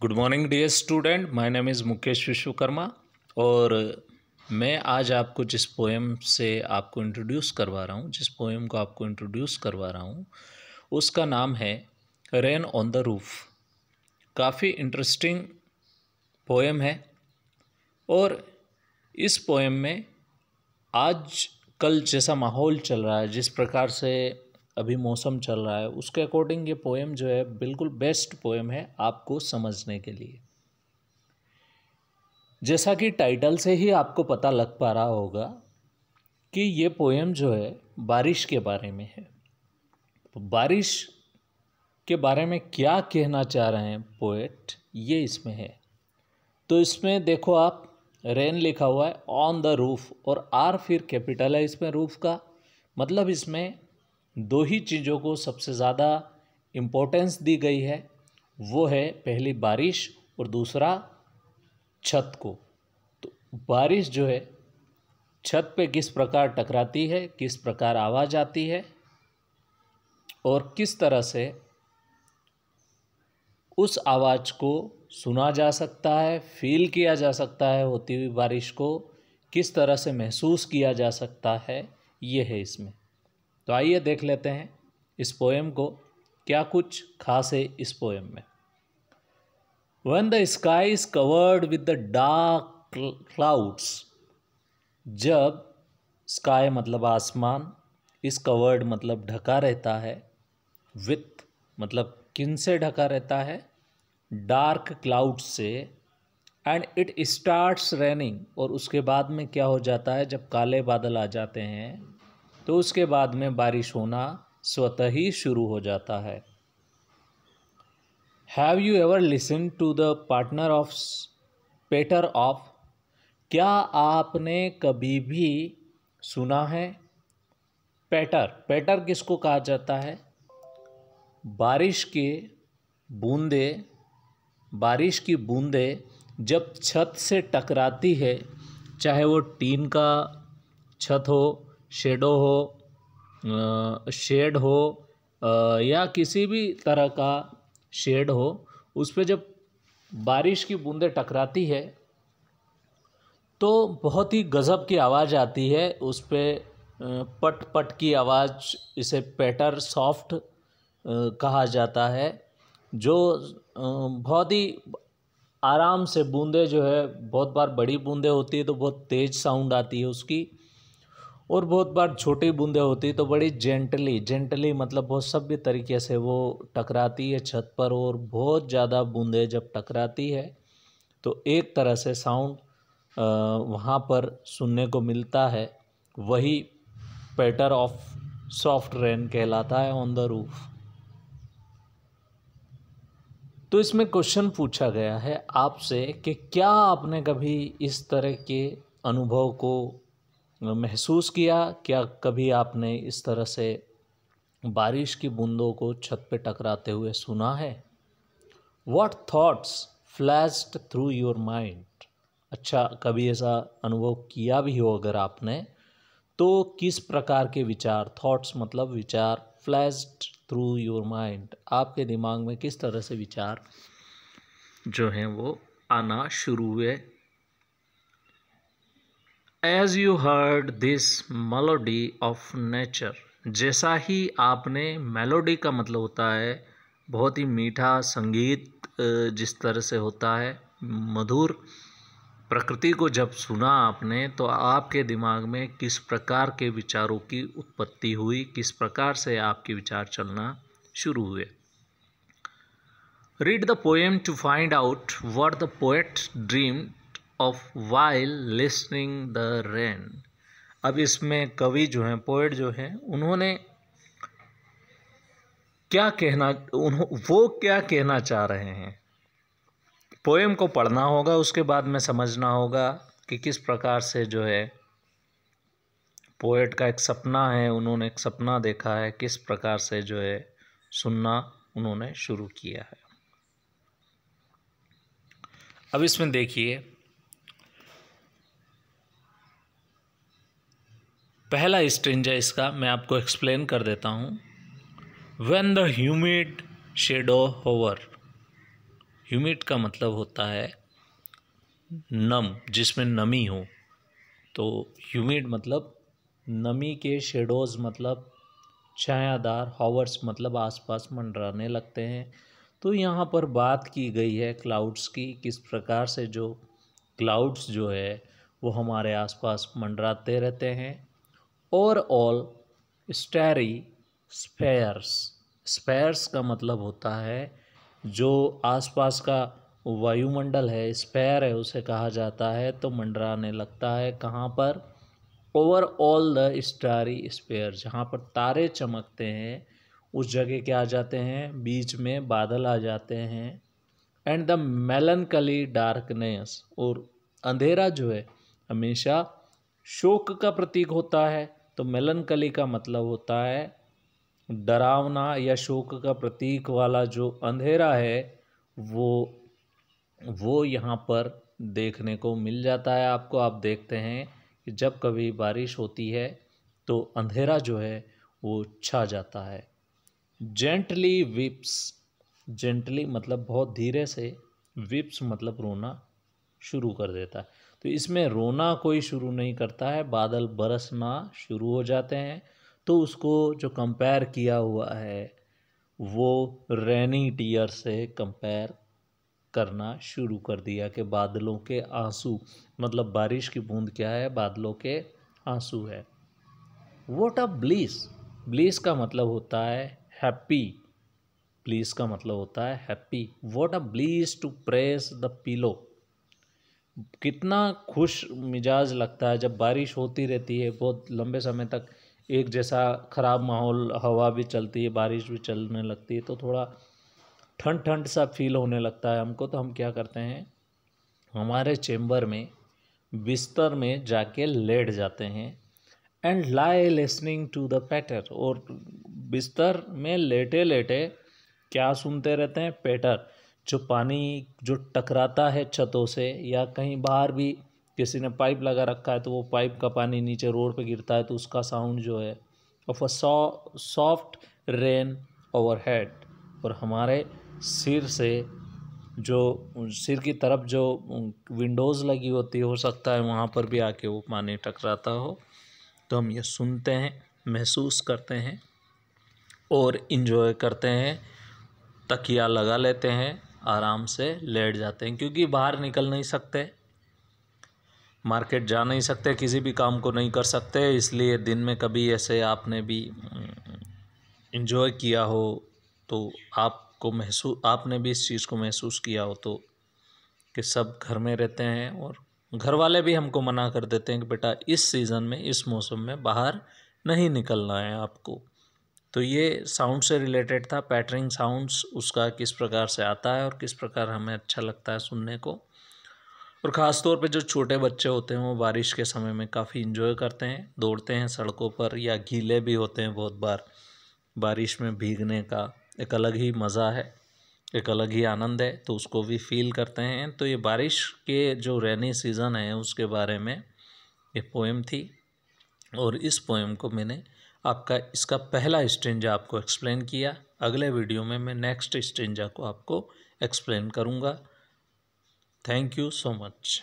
Good morning dear student, my name is Mukesh Vishwakarma और मैं आज आपको जिस पोएम से आपको इंट्रोड्यूस करवा रहा हूँ, जिस पोएम को आपको इंट्रोड्यूस करवा रहा हूँ उसका नाम है रेन ऑन द रूफ। काफ़ी इंटरेस्टिंग पोएम है और इस पोएम में आज कल जैसा माहौल चल रहा है, जिस प्रकार से अभी मौसम चल रहा है, उसके अकॉर्डिंग ये पोएम जो है बिल्कुल बेस्ट पोएम है आपको समझने के लिए। जैसा कि टाइटल से ही आपको पता लग पा रहा होगा कि ये पोएम जो है बारिश के बारे में है। तो बारिश के बारे में क्या कहना चाह रहे हैं पोएट, ये इसमें है। तो इसमें देखो आप, रेन लिखा हुआ है ऑन द रूफ और आर फिर कैपिटल है इसमें रूफ का। मतलब इसमें दो ही चीज़ों को सबसे ज़्यादा इम्पोर्टेंस दी गई है, वो है पहली बारिश और दूसरा छत को। तो बारिश जो है छत पे किस प्रकार टकराती है, किस प्रकार आवाज़ आती है और किस तरह से उस आवाज़ को सुना जा सकता है, फील किया जा सकता है, होती हुई बारिश को किस तरह से महसूस किया जा सकता है, ये है इसमें। तो आइए देख लेते हैं इस पोएम को, क्या कुछ खास है इस पोएम में। When the sky is covered with the dark clouds, जब स्काई मतलब आसमान, इस कवर्ड मतलब ढका रहता है, विथ मतलब किन से ढका रहता है, डार्क क्लाउड्स से, एंड इट स्टार्ट्स रेनिंग, और उसके बाद में क्या हो जाता है, जब काले बादल आ जाते हैं तो उसके बाद में बारिश होना स्वतः ही शुरू हो जाता है। Have you ever listen to the partner of patter of, क्या आपने कभी भी सुना है पेटर। पेटर किसको कहा जाता है, बारिश की बूंदे जब छत से टकराती है, चाहे वो टीन का छत हो, शेड हो या किसी भी तरह का शेड हो, उस पर जब बारिश की बूंदें टकराती है तो बहुत ही गज़ब की आवाज़ आती है। उस पर पट पट की आवाज़, इसे पैटर सॉफ्ट कहा जाता है, जो बहुत ही आराम से बूंदें जो है, बहुत बार बड़ी बूंदें होती है तो बहुत तेज़ साउंड आती है उसकी, और बहुत बार छोटी बूंदें होती तो बड़ी जेंटली मतलब बहुत सभ्य तरीके से वो टकराती है छत पर। और बहुत ज़्यादा बूंदें जब टकराती है तो एक तरह से साउंड वहाँ पर सुनने को मिलता है, वही पैटर ऑफ सॉफ्ट रेन कहलाता है ऑन द रूफ। तो इसमें क्वेश्चन पूछा गया है आपसे कि क्या आपने कभी इस तरह के अनुभव को महसूस किया, क्या कभी आपने इस तरह से बारिश की बूंदों को छत पे टकराते हुए सुना है। What thoughts flashed through your mind, अच्छा कभी ऐसा अनुभव किया भी हो अगर आपने, तो किस प्रकार के विचार, थॉट्स मतलब विचार, फ्लैश्ड थ्रू योर माइंड, आपके दिमाग में किस तरह से विचार जो हैं वो आना शुरू हुए। As you heard this melody of nature, जैसा ही आपने, मेलोडी का मतलब होता है बहुत ही मीठा संगीत, जिस तरह से होता है मधुर, प्रकृति को जब सुना आपने तो आपके दिमाग में किस प्रकार के विचारों की उत्पत्ति हुई, किस प्रकार से आपके विचार चलना शुरू हुए। Read the poem to find out what the poet dreamed of while listening the rain. अब इसमें कवि जो हैं, पोएट जो हैं, उन्होंने क्या कहना, वो क्या कहना चाह रहे हैं। पोएम को पढ़ना होगा, उसके बाद में समझना होगा कि किस प्रकार से जो है पोएट का एक सपना है, उन्होंने एक सपना देखा है, किस प्रकार से जो है सुनना उन्होंने शुरू किया है। अब इसमें देखिए, पहला स्ट्रेंज है इसका, मैं आपको एक्सप्लेन कर देता हूँ। When the humid shadow hover, humid का मतलब होता है नम, जिसमें नमी हो। तो ह्यूमिड मतलब नमी के, शेडोज़ मतलब छायादार, हॉवर्स मतलब आसपास मंडराने लगते हैं। तो यहाँ पर बात की गई है क्लाउड्स की, किस प्रकार से जो क्लाउड्स जो है वो हमारे आसपास मंडराते रहते हैं। और ऑल स्टैरी स्पेयर्स, स्पेयर्स का मतलब होता है जो आसपास का वायुमंडल है, स्पेयर है उसे कहा जाता है। तो मंडराने लगता है कहाँ पर? Over all the starry sphere, जहाँ पर तारे चमकते हैं उस जगह क्या आ जाते हैं? बीच में बादल आ जाते हैं। एंड द मेलनकली डार्कनेस, और अंधेरा जो है हमेशा शोक का प्रतीक होता है। तो मेलनकली का मतलब होता है डरावना या शोक का प्रतीक वाला जो अंधेरा है वो यहाँ पर देखने को मिल जाता है आपको। आप देखते हैं कि जब कभी बारिश होती है तो अंधेरा जो है वो छा जाता है। जेंटली विप्स, जेंटली मतलब बहुत धीरे से, विप्स मतलब रोना शुरू कर देता है। तो इसमें रोना कोई शुरू नहीं करता है, बादल बरसना शुरू हो जाते हैं। तो उसको जो कंपेयर किया हुआ है वो रेनी टीयर से कंपेयर करना शुरू कर दिया कि बादलों के आंसू, मतलब बारिश की बूंद क्या है? बादलों के आंसू है। व्हाट अ ब्लीस, ब्लीस का मतलब होता है हैप्पी, ब्लीस का मतलब होता है happy. What a bliss to press the pillow, कितना खुश मिजाज लगता है जब बारिश होती रहती है बहुत लंबे समय तक, एक जैसा ख़राब माहौल, हवा भी चलती है, बारिश भी चलने लगती है, तो थोड़ा ठंड ठंड सा फील होने लगता है हमको। तो हम क्या करते हैं, हमारे चेम्बर में बिस्तर में जाके लेट जाते हैं। And lie listening to the patter, और बिस्तर में लेटे लेटे क्या सुनते रहते हैं? पैटर, जो पानी जो टकराता है छतों से, या कहीं बाहर भी किसी ने पाइप लगा रखा है तो वो पाइप का पानी नीचे रोड पे गिरता है तो उसका साउंड जो है, of a soft rain overhead. और हमारे सिर से जो सिर की तरफ जो विंडोज़ लगी होती है, हो सकता है वहाँ पर भी आके वो पानी टकराता हो। तो हम ये सुनते हैं, महसूस करते हैं और इन्जॉय करते हैं। तकिया लगा लेते हैं, आराम से लेट जाते हैं, क्योंकि बाहर निकल नहीं सकते, मार्केट जा नहीं सकते, किसी भी काम को नहीं कर सकते। इसलिए दिन में कभी ऐसे आपने भी इन्जॉय किया हो तो आपने भी इस चीज़ को महसूस किया हो तो, कि सब घर में रहते हैं और घर वाले भी हमको मना कर देते हैं कि बेटा इस सीज़न में, इस मौसम में बाहर नहीं निकलना है आपको। तो ये साउंड से रिलेटेड था, पैटरिंग साउंड्स उसका किस प्रकार से आता है और किस प्रकार हमें अच्छा लगता है सुनने को। और ख़ास तौर पे जो छोटे बच्चे होते हैं वो बारिश के समय में काफ़ी इन्जॉय करते हैं, दौड़ते हैं सड़कों पर, या गीले भी होते हैं बहुत बार। बारिश में भीगने का एक अलग ही मज़ा है, एक अलग ही आनंद है, तो उसको भी फील करते हैं। तो ये बारिश के जो रेनी सीज़न है उसके बारे में ये पोएम थी, और इस पोएम को मैंने आपका इसका पहला स्ट्रेंजा आपको एक्सप्लेन किया। अगले वीडियो में मैं नेक्स्ट स्ट्रेंजा को आपको एक्सप्लेन करूँगा। Thank you so much.